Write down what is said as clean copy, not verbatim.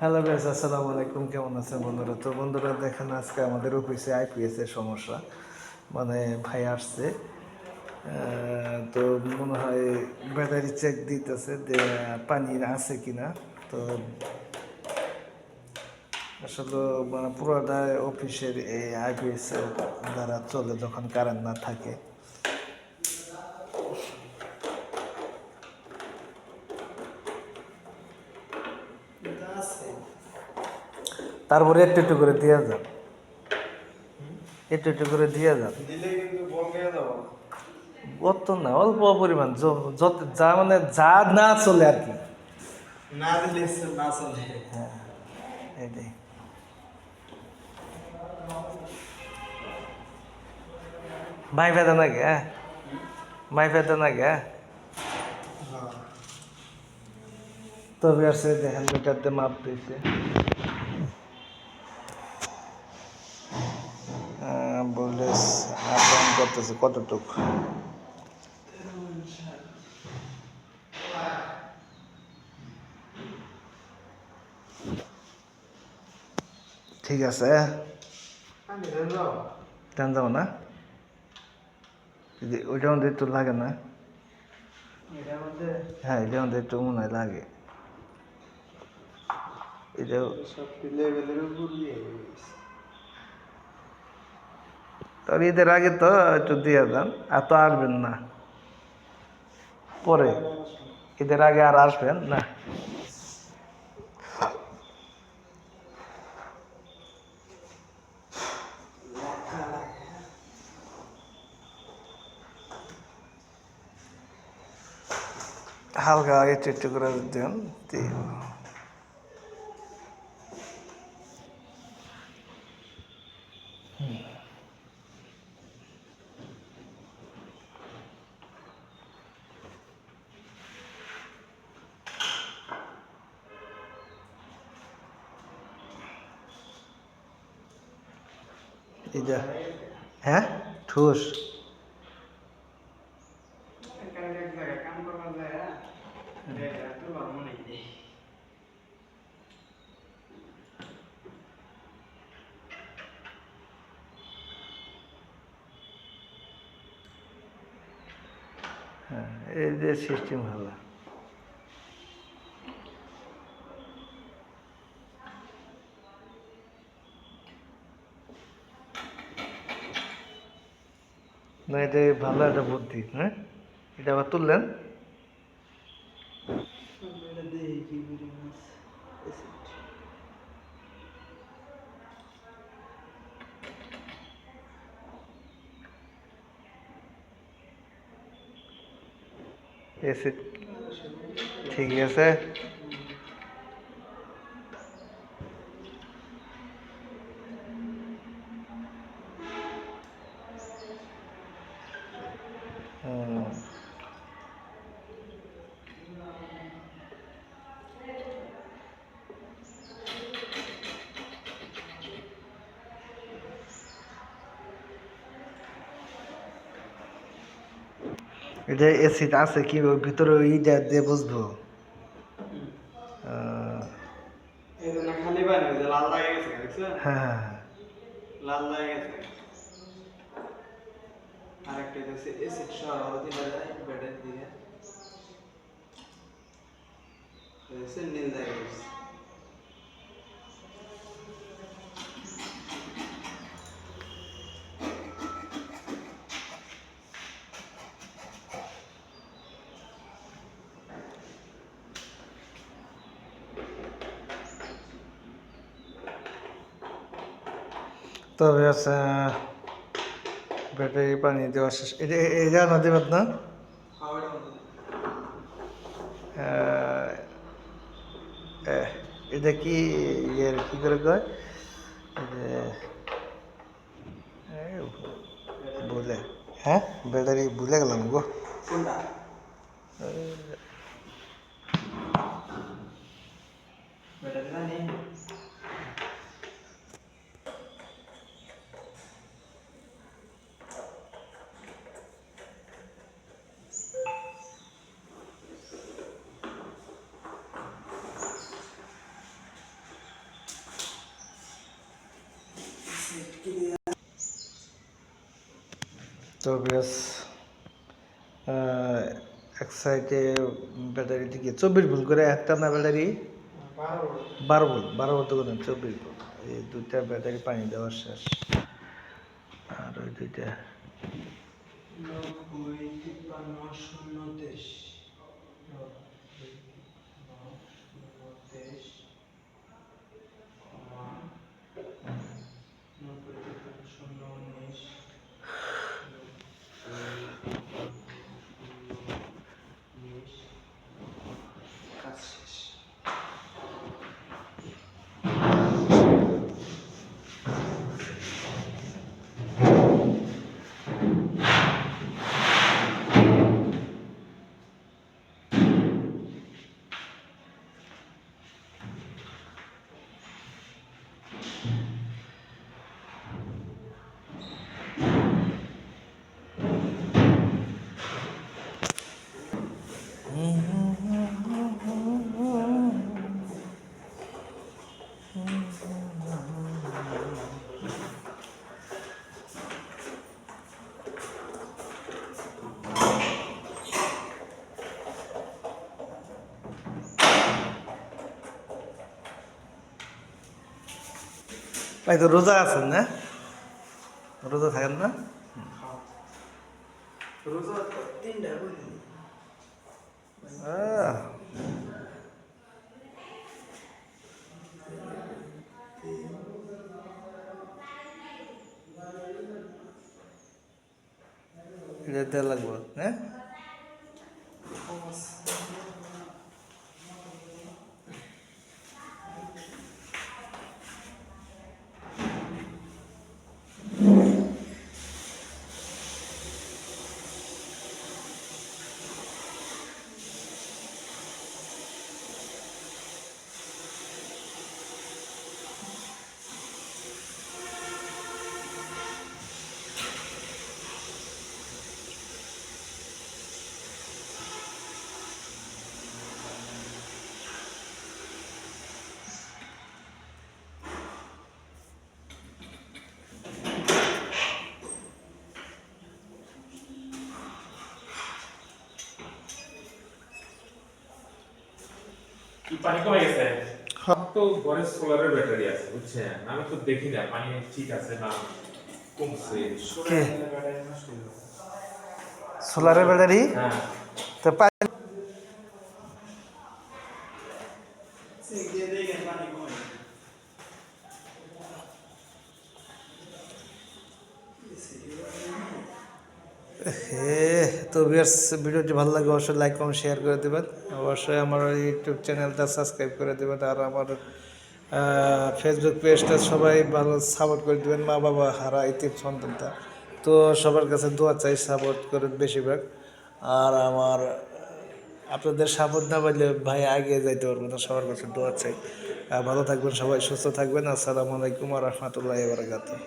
Hello guys, আসসালামু আলাইকুম। কেমন আছেন বন্ধুরা? তো বন্ধুরা দেখেন, আজকে আমাদের অফিসে আইপিএস এর সমস্যা। মানে ভাই আসছে, তো মনে হয় ব্যাটারি চেক দিতেছে যে পানি আছে কিনা। তো আসলে মানে পুরোটা অফিসের এই আইপিএস এর দ্বারা চলে যখন কারেন্ট না থাকে। তারপরে একটু একটু করে দিয়ে যান, একটু একটু করে দিয়ে যান। দিলে কিন্তু বন্ধ হয়ে যাবো। অত না, অল্প পরিমাণ, যত যা মানে যা না চলে আর কি। না দিলে না চলে। হ্যাঁ, এটাই। মাই ফেদা নাকি? হ্যাঁ, মাই ফেদা নাকি? হ্যাঁ, তবে আছে দেখেন মিটারতে মাপ দিয়েছে। বললে আপ ডাউন করতেছে কতটুক। ঠিক আছে, টান যাবো না, ওইটার মধ্যে একটু লাগে না? হ্যাঁ, এটার মধ্যে একটু মনে হয় লাগে। এটাও তোর ঈদের আগে তো একটু দিয়ে দেন, আর তো আসবেন না পরে। ঈদের আগে আর আসবেন না? হালকা একটু একটু করে দেন। এটা হ্যাঁ, ঠুস হ্যাঁ, এই যে সিস্টেম ভালো। না, এটা ভালো একটা বুদ্ধি। হ্যাঁ, এটা আবার তুললেন। এসে ঠিক আছে। হুম, এটা এসিড আছে কি ওর ভিতরে, ওইটা দিয়ে বুঝবো। খালি পানি লাল লাগে গেছে দেখছো? হ্যাঁ হ্যাঁ হ্যাঁ। লাল লাগে গেছে। আরেকটা হচ্ছে এসিড সহ দিলে যায় ব্যাটারি দিয়ে নীল লাগে গেছে। তবে আছে ব্যাটারি পানি দেওয়া শেষ। এটা এটা না দেবেন না? হাওয়াটা মতো আহ, এটা কি ইয়ের কি করে কয়? এই যে এই বলে, হ্যাঁ, ব্যাটারি ভুলে গেলাম গো। কোনটা? ব্যাটারি জানি তো বেশ এক সাইডে ব্যাটারি থেকে 24 ভোল্ট করে একটা না ব্যাটারি 12 ভোল্ট 12 ভোল্ট তো কোনো 24 ভোল্ট এই দুইটা ব্যাটারি পানি দেওয়া শেষ আর ওই দুইটা 90, 53, 0, 23 কাজ শেষ। ভাই তো রোজা আছেন না রোজা থাকেন না রোজা 3টা বলি আহ, এটা দেওয়া লাগবে হ্যাঁ কি পানি কমে গেছে? তো ঘরে সোলারের ব্যাটারি আছে বুঝছেন, আমি তো দেখি না পানি ঠিক আছে না কমছে। কে সোলারের ব্যাটারি হ্যাঁ তো পাই দিয়ে দেখেন পানি কমে হে তো ভিউয়ার্স ভিডিওটি ভালো লাগে অবশ্যই লাইক কমেন্ট শেয়ার করে দেবেন অবশ্যই আমার ইউটিউব চ্যানেলটা সাবস্ক্রাইব করে দেবেন আর আমার ফেসবুক পেজটা সবাই ভালো সাপোর্ট করে দেবেন মা বাবা হারা ইতিম সন্তানটা তো সবার কাছে দোয়া চাই সাপোর্ট করে বেশিরভাগ আর আমার আপনাদের সাপোর্ট না পাইলে ভাই আগে যাইতে পারবো না সবার কাছে দোয়া চাই ভালো থাকবেন সবাই সুস্থ থাকবেন আসসালামু আলাইকুম ওয়া রাহমাতুল্লাহি ওয়া বারাকাতুহু